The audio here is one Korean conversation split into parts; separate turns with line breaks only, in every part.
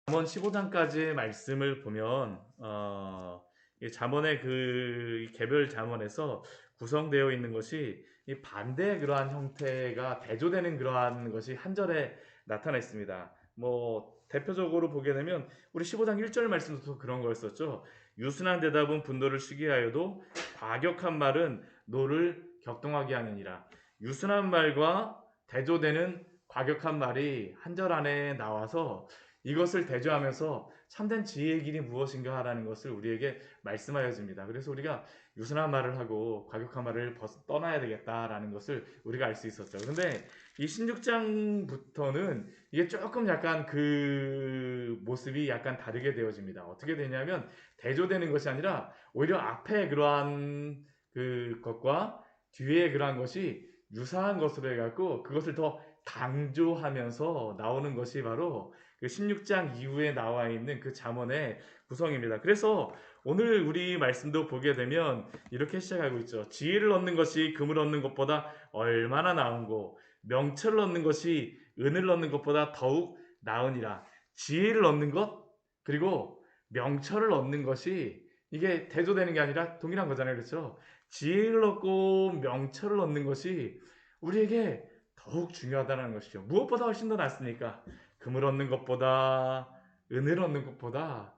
잠언 15장까지의 말씀을 보면 이 잠언의 이 개별 잠언에서 구성되어 있는 것이 이 반대의 그러한 형태가 대조되는 그러한 것이 한 절에 나타나 있습니다. 뭐 대표적으로 보게 되면 우리 15장 1절 말씀도 그런 거였었죠. 유순한 대답은 분노를 쉬게 하여도 과격한 말은 노를 격동하게 하느니라. 유순한 말과 대조되는 과격한 말이 한 절 안에 나와서 이것을 대조하면서 참된 지혜의 길이 무엇인가라는 것을 우리에게 말씀하여 줍니다. 그래서 우리가 유순한 말을 하고 과격한 말을 떠나야 되겠다라는 것을 우리가 알 수 있었죠. 근데 이 16장부터는 이게 조금 약간 그 모습이 약간 다르게 되어집니다. 어떻게 되냐면 대조되는 것이 아니라 오히려 앞에 그러한 그 것과 뒤에 그러한 것이 유사한 것으로 해갖고 그것을 더 강조하면서 나오는 것이 바로 그 16장 이후에 나와 있는 그 잠언의 구성입니다. 그래서 오늘 우리 말씀도 보게 되면 이렇게 시작하고 있죠. 지혜를 얻는 것이 금을 얻는 것보다 얼마나 나은고 명철을 얻는 것이 은을 얻는 것보다 더욱 나으니라. 지혜를 얻는 것 그리고 명철을 얻는 것이 이게 대조되는 게 아니라 동일한 거잖아요. 그렇죠? 지혜를 얻고 명철을 얻는 것이 우리에게 더욱 중요하다는 것이죠. 무엇보다 훨씬 더 낫습니까? 금을 얻는 것보다 은을 얻는 것보다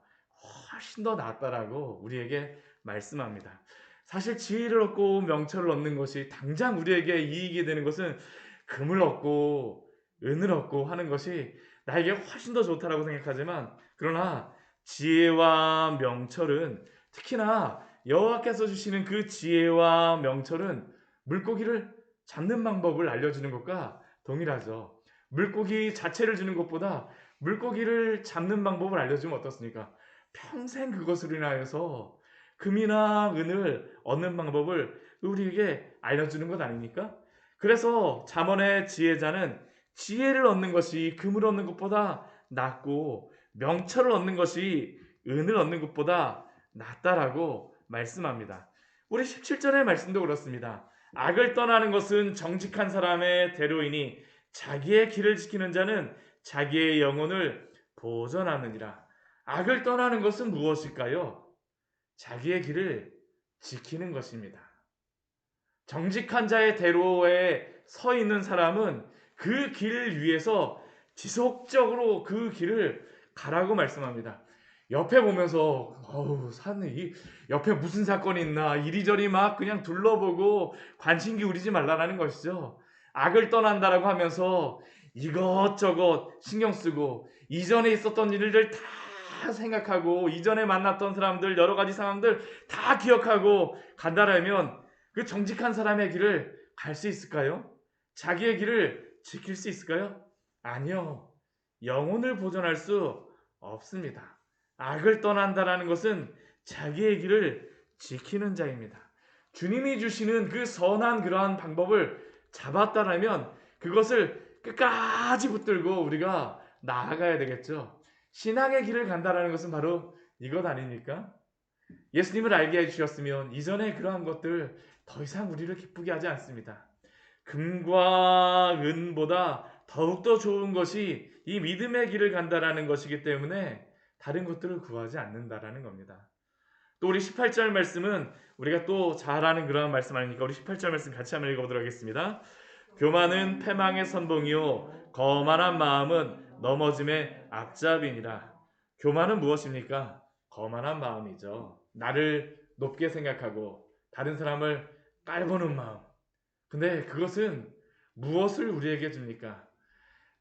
훨씬 더 낫다라고 우리에게 말씀합니다. 사실 지혜를 얻고 명철을 얻는 것이 당장 우리에게 이익이 되는 것은 금을 얻고 은을 얻고 하는 것이 나에게 훨씬 더 좋다라고 생각하지만 그러나 지혜와 명철은 특히나 여호와께서 주시는 그 지혜와 명철은 물고기를 잡는 방법을 알려주는 것과 동일하죠. 물고기 자체를 주는 것보다 물고기를 잡는 방법을 알려주면 어떻습니까? 평생 그것으로 인하여서 금이나 은을 얻는 방법을 우리에게 알려주는 것 아닙니까? 그래서 잠언의 지혜자는 지혜를 얻는 것이 금을 얻는 것보다 낫고 명철을 얻는 것이 은을 얻는 것보다 낫다라고 말씀합니다. 우리 17절의 말씀도 그렇습니다. 악을 떠나는 것은 정직한 사람의 대로이니 자기의 길을 지키는 자는 자기의 영혼을 보전하느니라. 악을 떠나는 것은 무엇일까요? 자기의 길을 지키는 것입니다. 정직한 자의 대로에 서 있는 사람은 그 길을 위해서 지속적으로 그 길을 가라고 말씀합니다. 옆에 보면서 사는 이 옆에 무슨 사건이 있나 이리저리 막 그냥 둘러보고 관심 기울이지 말라는 것이죠. 악을 떠난다라고 하면서 이것저것 신경 쓰고 이전에 있었던 일들 다 생각하고 이전에 만났던 사람들 여러 가지 상황들 다 기억하고 간다라면 그 정직한 사람의 길을 갈 수 있을까요? 자기의 길을 지킬 수 있을까요? 아니요. 영혼을 보존할 수 없습니다. 악을 떠난다라는 것은 자기의 길을 지키는 자입니다. 주님이 주시는 그 선한 그러한 방법을 잡았다라면 그것을 끝까지 붙들고 우리가 나아가야 되겠죠. 신앙의 길을 간다라는 것은 바로 이것 아닙니까? 예수님을 알게 해주셨으면 이전의 그러한 것들 더 이상 우리를 기쁘게 하지 않습니다. 금과 은보다 더욱더 좋은 것이 이 믿음의 길을 간다라는 것이기 때문에 다른 것들을 구하지 않는다라는 겁니다. 또 우리 18절 말씀은 우리가 또 잘 아는 그런 말씀 아닙니까? 우리 18절 말씀 같이 한번 읽어보도록 하겠습니다. 교만은 패망의 선봉이요 거만한 마음은 넘어짐의 앞잡이니라. 교만은 무엇입니까? 거만한 마음이죠. 나를 높게 생각하고 다른 사람을 깔보는 마음. 근데 그것은 무엇을 우리에게 줍니까?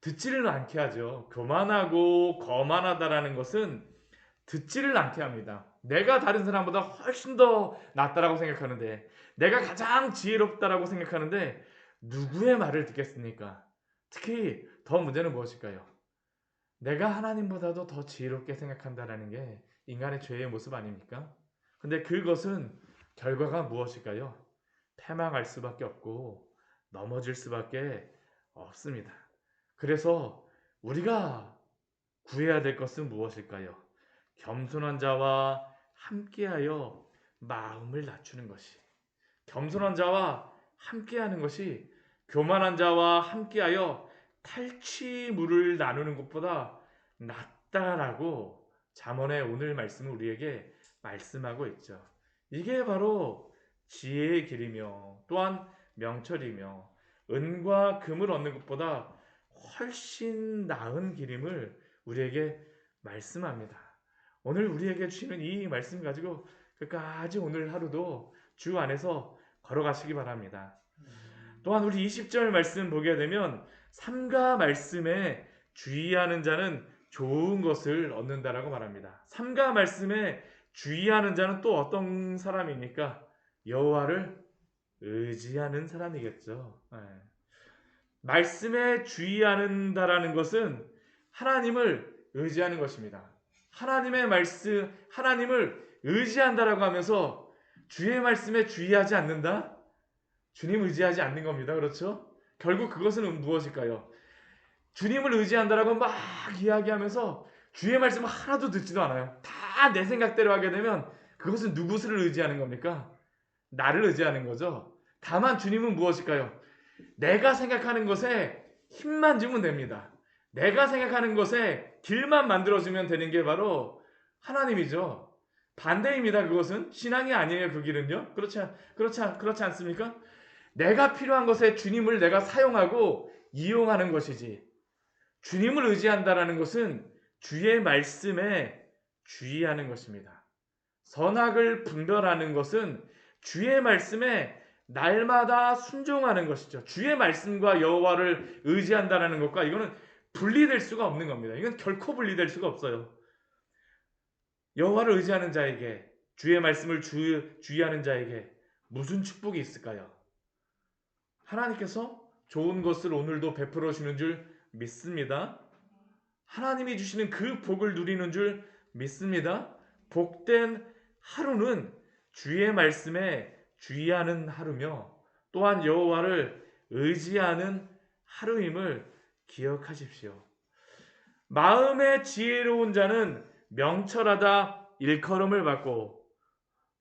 듣지를 않게 하죠. 교만하고 거만하다라는 것은 듣지를 않게 합니다. 내가 다른 사람보다 훨씬 더 낫다라고 생각하는데, 내가 가장 지혜롭다라고 생각하는데, 누구의 말을 듣겠습니까? 특히 더 문제는 무엇일까요? 내가 하나님보다도 더 지혜롭게 생각한다라는 게 인간의 죄의 모습 아닙니까? 근데 그것은 결과가 무엇일까요? 패망할 수밖에 없고 넘어질 수밖에 없습니다. 그래서 우리가 구해야 될 것은 무엇일까요? 겸손한 자와 함께하여 마음을 낮추는 것이, 겸손한 자와 함께하는 것이 교만한 자와 함께하여 탈취물을 나누는 것보다 맞다라고 잠언의 오늘 말씀은 우리에게 말씀하고 있죠. 이게 바로 지혜의 길이며 또한 명철이며 은과 금을 얻는 것보다 훨씬 나은 길임을 우리에게 말씀합니다. 오늘 우리에게 주시는 이 말씀 가지고 끝까지 오늘 하루도 주 안에서 걸어가시기 바랍니다. 또한 우리 20절 말씀 보게 되면 삼가 말씀에 주의하는 자는 좋은 것을 얻는다라고 말합니다. 삼가 말씀에 주의하는 자는 또 어떤 사람입니까? 여호와를 의지하는 사람이겠죠. 네. 말씀에 주의하는다라는 것은 하나님을 의지하는 것입니다. 하나님의 말씀, 하나님을 의지한다라고 하면서 주의 말씀에 주의하지 않는다? 주님 의지하지 않는 겁니다. 그렇죠? 결국 그것은 무엇일까요? 주님을 의지한다라고 막 이야기하면서 주의 말씀을 하나도 듣지도 않아요. 다 내 생각대로 하게 되면 그것은 누구를 의지하는 겁니까? 나를 의지하는 거죠. 다만 주님은 무엇일까요? 내가 생각하는 것에 힘만 주면 됩니다. 내가 생각하는 것에 길만 만들어주면 되는 게 바로 하나님이죠. 반대입니다. 그것은 신앙이 아니에요. 그 길은요. 그렇지 않습니까? 내가 필요한 것에 주님을 내가 사용하고 이용하는 것이지. 주님을 의지한다라는 것은 주의 말씀에 주의하는 것입니다. 선악을 분별하는 것은 주의 말씀에 날마다 순종하는 것이죠. 주의 말씀과 여호와를 의지한다라는 것과 이거는 분리될 수가 없는 겁니다. 이건 결코 분리될 수가 없어요. 여호와를 의지하는 자에게, 주의 말씀을 주의하는 자에게 무슨 축복이 있을까요? 하나님께서 좋은 것을 오늘도 베풀어 주는 줄 믿습니다. 하나님이 주시는 그 복을 누리는 줄 믿습니다. 복된 하루는 주의 말씀에 주의하는 하루며 또한 여호와를 의지하는 하루임을 기억하십시오. 마음에 지혜로운 자는 명철하다 일컬음을 받고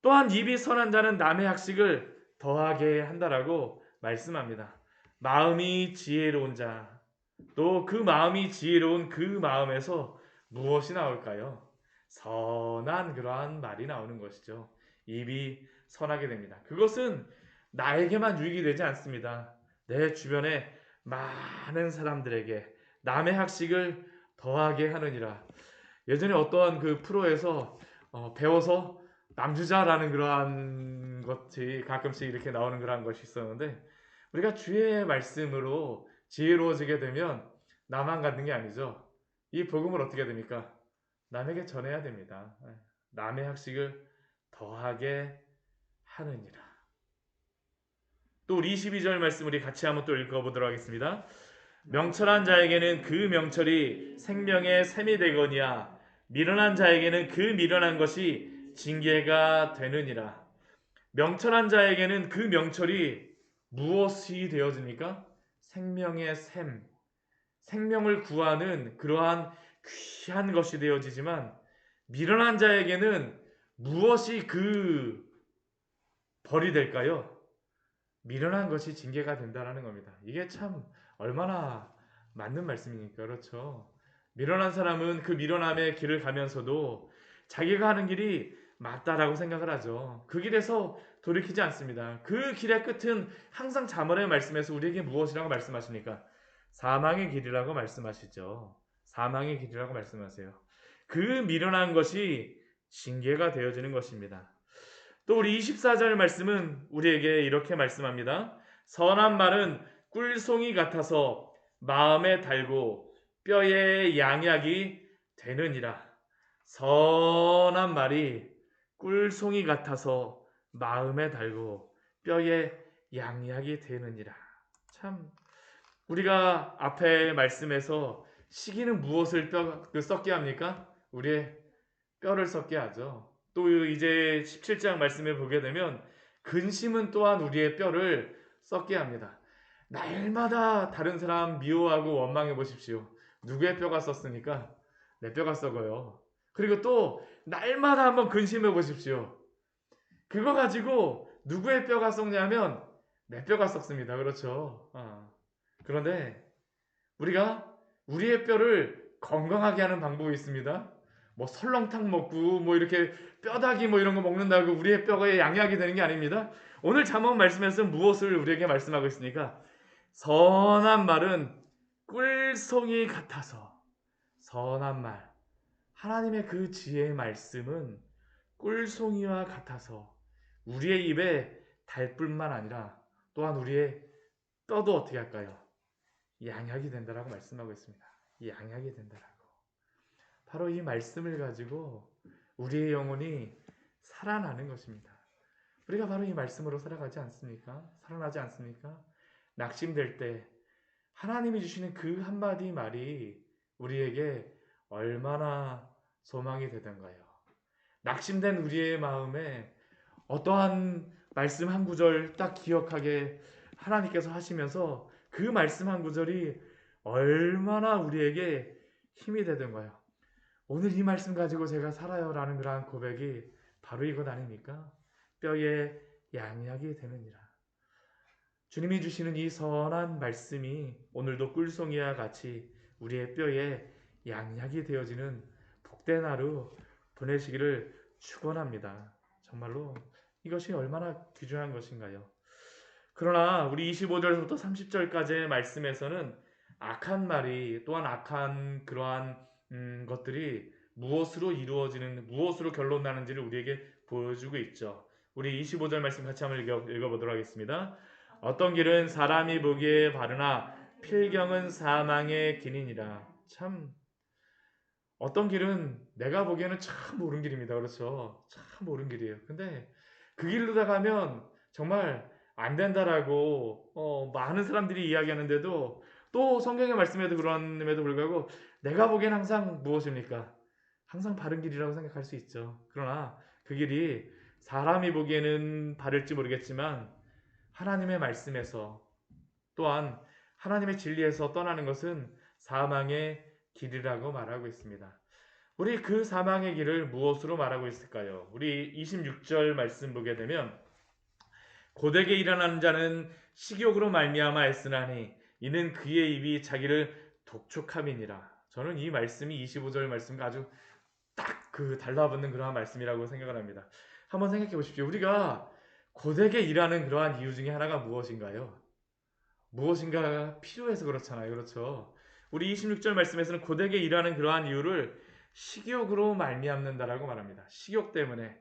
또한 입이 선한 자는 남의 학식을 더하게 한다라고 말씀합니다. 마음이 지혜로운 자, 또 그 마음이 지혜로운 그 마음에서 무엇이 나올까요? 선한 그러한 말이 나오는 것이죠. 입이 선하게 됩니다. 그것은 나에게만 유익이 되지 않습니다. 내 주변에 많은 사람들에게 남의 학식을 더하게 하느니라. 예전에 어떠한 그 프로에서 배워서 남주자라는 그러한 것이 가끔씩 이렇게 나오는 그러한 것이 있었는데 우리가 주의 말씀으로 지혜로워지게 되면 나만 갖는 게 아니죠. 이 복음을 어떻게 됩니까? 남에게 전해야 됩니다. 남의 학식을 더하게 하느니라. 또 우리 22절 말씀 우리 같이 한번 또 읽어보도록 하겠습니다. 명철한 자에게는 그 명철이 생명의 샘이 되거니와 미련한 자에게는 그 미련한 것이 징계가 되느니라. 명철한 자에게는 그 명철이 무엇이 되어집니까? 생명의 샘, 생명을 구하는 그러한 귀한 것이 되어지지만 미련한 자에게는 무엇이 그 벌이 될까요? 미련한 것이 징계가 된다라는 겁니다. 이게 참 얼마나 맞는 말씀이니까 그렇죠. 미련한 사람은 그 미련함의 길을 가면서도 자기가 하는 길이 맞다라고 생각을 하죠. 그 길에서 돌이키지 않습니다. 그 길의 끝은 항상 잠언의 말씀에서 우리에게 무엇이라고 말씀하십니까? 사망의 길이라고 말씀하시죠. 사망의 길이라고 말씀하세요. 그 미련한 것이 징계가 되어지는 것입니다. 또 우리 24절 말씀은 우리에게 이렇게 말씀합니다. 선한 말은 꿀송이 같아서 마음에 달고 뼈에 양약이 되느니라. 선한 말이 꿀송이 같아서 마음에 달고 뼈에 양약이 되느니라. 참 우리가 앞에 말씀에서 시기는 무엇을 썩게 합니까? 우리의 뼈를 썩게 하죠. 또 이제 17장 말씀을 보게 되면 근심은 또한 우리의 뼈를 썩게 합니다. 날마다 다른 사람 미워하고 원망해 보십시오. 누구의 뼈가 썩습니까? 내 뼈가 썩어요. 그리고 또 날마다 한번 근심해 보십시오. 그거 가지고 누구의 뼈가 썩냐면 내 뼈가 썩습니다. 그렇죠? 그런데 우리가 우리의 뼈를 건강하게 하는 방법이 있습니다. 뭐 설렁탕 먹고 뭐 이렇게 뼈다귀 뭐 이런 거 먹는다고 우리의 뼈가 양약이 되는 게 아닙니다. 오늘 잠언 말씀에서 무엇을 우리에게 말씀하고 있습니까? 선한 말은 꿀송이 같아서. 선한 말, 하나님의 그 지혜의 말씀은 꿀송이와 같아서 우리의 입에 달 뿐만 아니라 또한 우리의 뼈도 어떻게 할까요? 양약이 된다라고 말씀하고 있습니다. 양약이 된다라고. 바로 이 말씀을 가지고 우리의 영혼이 살아나는 것입니다. 우리가 바로 이 말씀으로 살아가지 않습니까? 살아나지 않습니까? 낙심될 때 하나님이 주시는 그 한마디 말이 우리에게 얼마나 소망이 되던가요? 낙심된 우리의 마음에 어떠한 말씀 한 구절 딱 기억하게 하나님께서 하시면서 그 말씀 한 구절이 얼마나 우리에게 힘이 되던가요? 오늘 이 말씀 가지고 제가 살아요 라는 그러한 고백이 바로 이것 아닙니까? 뼈에 양약이 되느니라. 주님이 주시는 이 선한 말씀이 오늘도 꿀송이와 같이 우리의 뼈에 양약이 되어지는 복된 하루 보내시기를 축원합니다. 정말로 이것이 얼마나 귀중한 것인가요? 그러나 우리 25절부터 30절까지의 말씀에서는 악한 말이 또한 악한 그러한 것들이 무엇으로 이루어지는 무엇으로 결론 나는지를 우리에게 보여주고 있죠. 우리 25절 말씀 같이 한번 읽어보도록 하겠습니다. 어떤 길은 사람이 보기에 바르나 필경은 사망의 길이니라. 참 어떤 길은 내가 보기에는 참 옳은 길입니다. 그렇죠? 참 옳은 길이에요. 근데 그 길로 나가면 정말 안 된다라고 많은 사람들이 이야기하는데도 또 성경의 말씀에도 그런음에도 불구하고 내가 보기엔 항상 무엇입니까? 항상 바른 길이라고 생각할 수 있죠. 그러나 그 길이 사람이 보기에는 바를지 모르겠지만 하나님의 말씀에서 또한 하나님의 진리에서 떠나는 것은 사망의 길이라고 말하고 있습니다. 우리 그 사망의 길을 무엇으로 말하고 있을까요? 우리 26절 말씀 보게 되면 고되게 일어나는 자는 식욕으로 말미암아 애쓰나니 이는 그의 입이 자기를 독촉함이니라. 저는 이 말씀이 25절 말씀과 아주 딱 그 달라붙는 그러한 말씀이라고 생각을 합니다. 한번 생각해 보십시오. 우리가 고되게 일하는 그러한 이유 중에 하나가 무엇인가요? 무엇인가 필요해서 그렇잖아요. 그렇죠? 우리 26절 말씀에서는 고되게 일하는 그러한 이유를 식욕으로 말미암는다라고 말합니다. 식욕 때문에.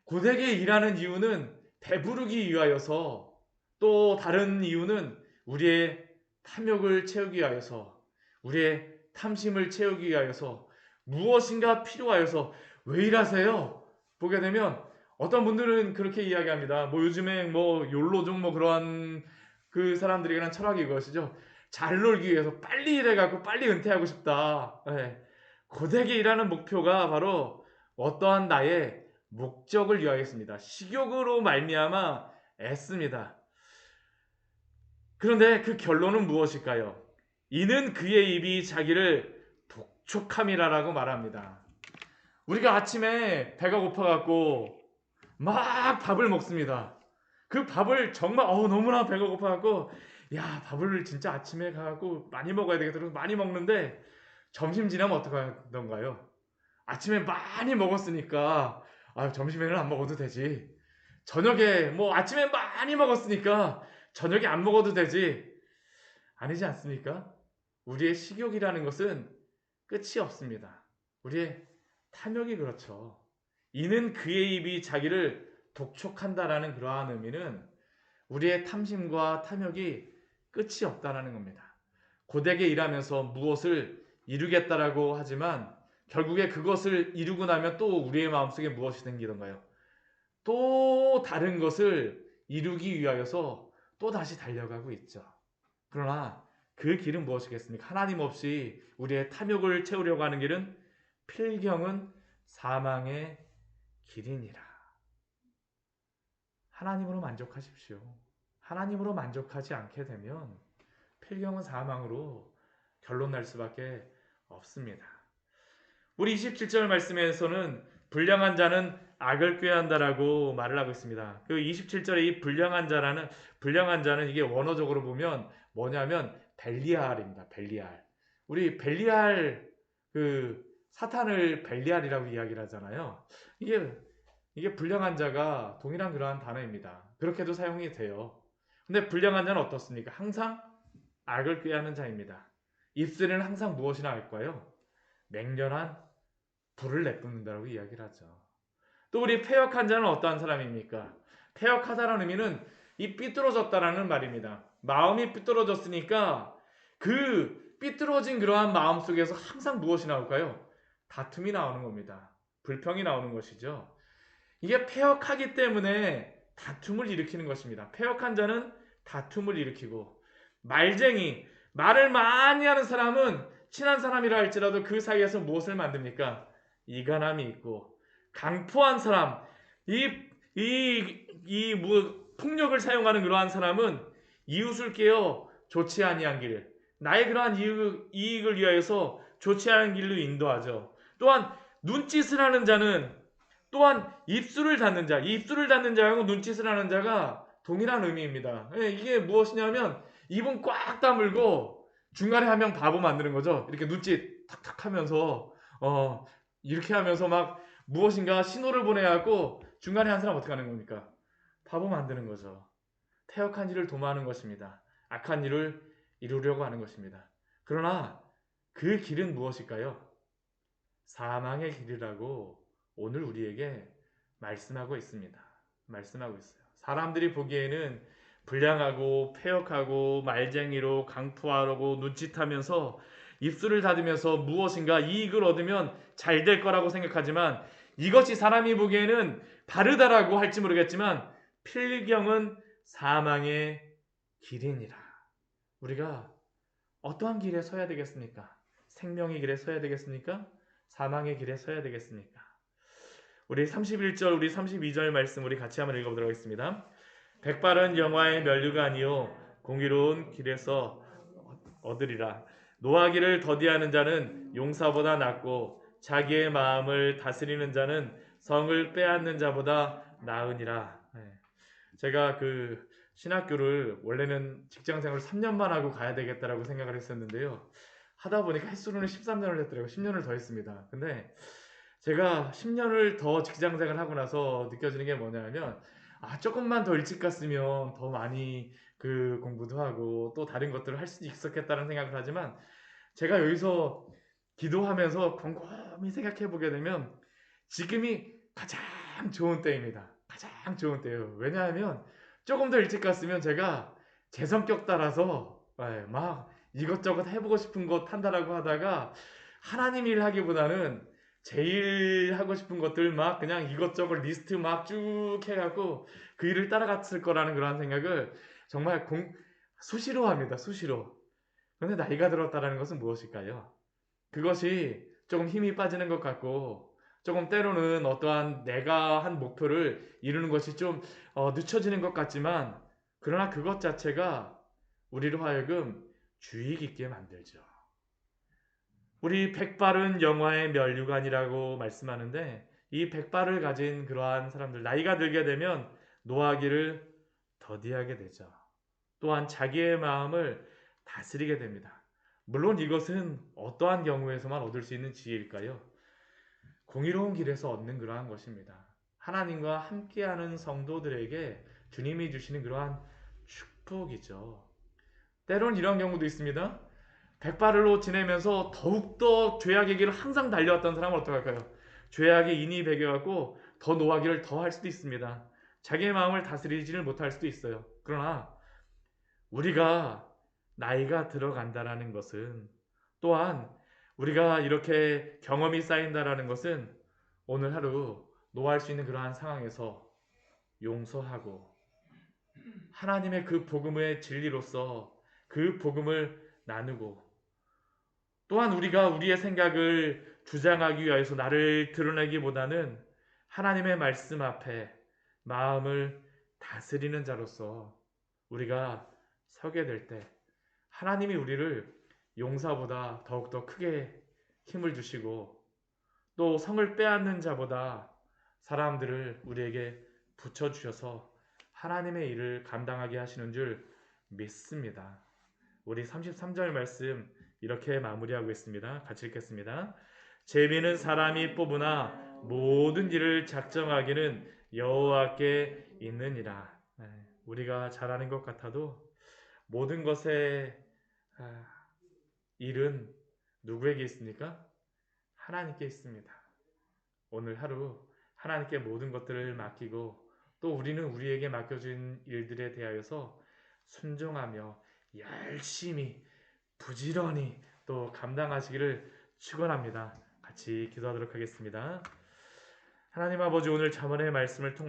고되게 일하는 이유는 배부르기 위하여서 또 다른 이유는 우리의 탐욕을 채우기 위하여서 우리의 탐심을 채우기 위하여서 무엇인가 필요하여서 왜 일하세요? 보게 되면 어떤 분들은 그렇게 이야기합니다. 뭐 요즘에 뭐 욜로족 뭐 그러한 그 사람들이 그냥 철학이 이것이죠. 잘 놀기 위해서 빨리 일해갖고 빨리 은퇴하고 싶다. 네. 고되게 일하는 목표가 바로 어떠한 나의 목적을 위하였습니다. 식욕으로 말미암아 애씁니다. 그런데 그 결론은 무엇일까요? 이는 그의 입이 자기를 독촉함이라라고 말합니다. 우리가 아침에 배가 고파갖고 막 밥을 먹습니다. 그 밥을 정말 너무나 배가 고파갖고 야 밥을 진짜 아침에 가갖고 많이 먹어야 되겠다 그래서 많이 먹는데 점심 지나면 어떻게 하던가요? 아침에 많이 먹었으니까 점심에는 안 먹어도 되지. 저녁에 뭐 아침에 많이 먹었으니까 저녁에 안 먹어도 되지. 아니지 않습니까? 우리의 식욕이라는 것은 끝이 없습니다. 우리의 탐욕이 그렇죠. 이는 그의 입이 자기를 독촉한다라는 그러한 의미는 우리의 탐심과 탐욕이 끝이 없다라는 겁니다. 고되게 일하면서 무엇을 이루겠다라고 하지만 결국에 그것을 이루고 나면 또 우리의 마음속에 무엇이 생기던가요? 또 다른 것을 이루기 위하여서 또 다시 달려가고 있죠. 그러나 그 길은 무엇이겠습니까? 하나님 없이 우리의 탐욕을 채우려고 하는 길은 필경은 사망의 길이니라. 하나님으로 만족하십시오. 하나님으로 만족하지 않게 되면 필경은 사망으로 결론 날 수밖에 없습니다. 우리 27절 말씀에서는 불량한 자는 악을 꾀한다라고 말을 하고 있습니다. 그 27절에 이 불량한 자는 이게 원어적으로 보면 뭐냐면 벨리알입니다. 벨리알. 우리 벨리알 그 사탄을 벨리알이라고 이야기를 하잖아요. 이게 불량한 자가 동일한 그러한 단어입니다. 그렇게도 사용이 돼요. 근데 불량한 자는 어떻습니까? 항상 악을 꾀하는 자입니다. 입술에는 항상 무엇이나 할까요? 맹렬한 불을 내뿜는다고 이야기를 하죠. 또 우리 패역한 자는 어떠한 사람입니까? 패역하다라는 의미는 이 삐뚤어졌다라는 말입니다. 마음이 삐뚤어졌으니까 그 삐뚤어진 그러한 마음 속에서 항상 무엇이 나올까요? 다툼이 나오는 겁니다. 불평이 나오는 것이죠. 이게 패역하기 때문에 다툼을 일으키는 것입니다. 패역한 자는 다툼을 일으키고, 말쟁이, 말을 많이 하는 사람은 친한 사람이라 할지라도 그 사이에서 무엇을 만듭니까? 이간함이 있고, 강포한 사람, 폭력을 사용하는 그러한 사람은 이웃을 깨어 좋지 아니한 길, 나의 그러한 이익을 위하여서 좋지 않은 길로 인도하죠. 또한 눈짓을 하는 자는, 또한 입술을 닫는 자, 이 입술을 닫는 자하고 눈짓을 하는 자가 동일한 의미입니다. 이게 무엇이냐면 입은 꽉 다물고 중간에 한 명 바보 만드는 거죠. 이렇게 눈짓 탁탁 하면서 이렇게 하면서 막 무엇인가 신호를 보내갖고 중간에 한 사람 어떻게 하는 겁니까? 바보 만드는 거죠. 태역한 일을 도모하는 것입니다. 악한 일을 이루려고 하는 것입니다. 그러나 그 길은 무엇일까요? 사망의 길이라고 오늘 우리에게 말씀하고 있습니다. 말씀하고 있어요. 사람들이 보기에는 불량하고 패역하고 말쟁이로 강포하고 눈짓하면서 입술을 닫으면서 무엇인가 이익을 얻으면 잘 될 거라고 생각하지만, 이것이 사람이 보기에는 바르다라고 할지 모르겠지만 필경은 사망의 길이니라. 우리가 어떠한 길에 서야 되겠습니까? 생명의 길에 서야 되겠습니까? 사망의 길에 서야 되겠습니까? 우리 31절, 우리 32절 말씀 우리 같이 한번 읽어보도록 하겠습니다. 백발은 영화의 면류가 아니요 공의로운 길에서 얻으리라. 노하기를 더디하는 자는 용사보다 낫고 자기의 마음을 다스리는 자는 성을 빼앗는 자보다 나으니라. 제가 그 신학교를 원래는 직장생활 3년만 하고 가야 되겠다라고 생각을 했었는데요. 하다 보니까 횟수로는 13년을 했더라고요. 10년을 더 했습니다. 근데 제가 10년을 더 직장생활 하고 나서 느껴지는 게 뭐냐면, 조금만 더 일찍 갔으면 더 많이 그 공부도 하고 또 다른 것들을 할 수 있었겠다는 생각을 하지만, 제가 여기서 기도하면서 곰곰이 생각해 보게 되면 지금이 가장 좋은 때입니다. 가장 좋은 때예요. 왜냐하면 조금 더 일찍 갔으면 제가 제 성격 따라서 막 이것저것 해보고 싶은 것 한다라고 하다가 하나님 일 하기보다는 제일 하고 싶은 것들 막 그냥 이것저것 리스트 막 쭉 해갖고 그 일을 따라갔을 거라는 그런 생각을 정말 수시로 합니다. 수시로. 그런데 나이가 들었다라는 것은 무엇일까요? 그것이 조금 힘이 빠지는 것 같고, 조금 때로는 어떠한 내가 한 목표를 이루는 것이 좀 늦춰지는 것 같지만, 그러나 그것 자체가 우리로 하여금 주의 깊게 만들죠. 우리 백발은 영화의 면류관이라고 말씀하는데, 이 백발을 가진 그러한 사람들, 나이가 들게 되면 노하기를 더디하게 되죠. 또한 자기의 마음을 다스리게 됩니다. 물론 이것은 어떠한 경우에서만 얻을 수 있는 지혜일까요? 공의로운 길에서 얻는 그러한 것입니다. 하나님과 함께하는 성도들에게 주님이 주시는 그러한 축복이죠. 때론 이런 경우도 있습니다. 백발로 지내면서 더욱더 죄악의 길을 항상 달려왔던 사람은 어떡할까요? 죄악에 인이 배겨갖고 더 노하기를 더 할 수도 있습니다. 자기의 마음을 다스리지를 못할 수도 있어요. 그러나 우리가 나이가 들어간다라는 것은, 또한 우리가 이렇게 경험이 쌓인다라는 것은 오늘 하루 노할 수 있는 그러한 상황에서 용서하고 하나님의 그 복음의 진리로서 그 복음을 나누고, 또한 우리가 우리의 생각을 주장하기 위해서 나를 드러내기보다는 하나님의 말씀 앞에 마음을 다스리는 자로서 우리가 서게 될 때, 하나님이 우리를 용사보다 더욱더 크게 힘을 주시고, 또 성을 빼앗는 자보다 사람들을 우리에게 붙여주셔서 하나님의 일을 감당하게 하시는 줄 믿습니다. 우리 33절 말씀 이렇게 마무리하고 있습니다. 같이 읽겠습니다. 재미는 사람이 뽑으나 모든 일을 작정하기는 여호와께 있느니라. 우리가 잘하는 것 같아도 모든 것의 일은 누구에게 있습니까? 하나님께 있습니다. 오늘 하루 하나님께 모든 것들을 맡기고 또 우리는 우리에게 맡겨진 일들에 대하여서 순종하며 열심히 부지런히 또 감당하시기를 축원합니다. 같이 기도하도록 하겠습니다. 하나님 아버지, 오늘 잠언의 말씀을 통하여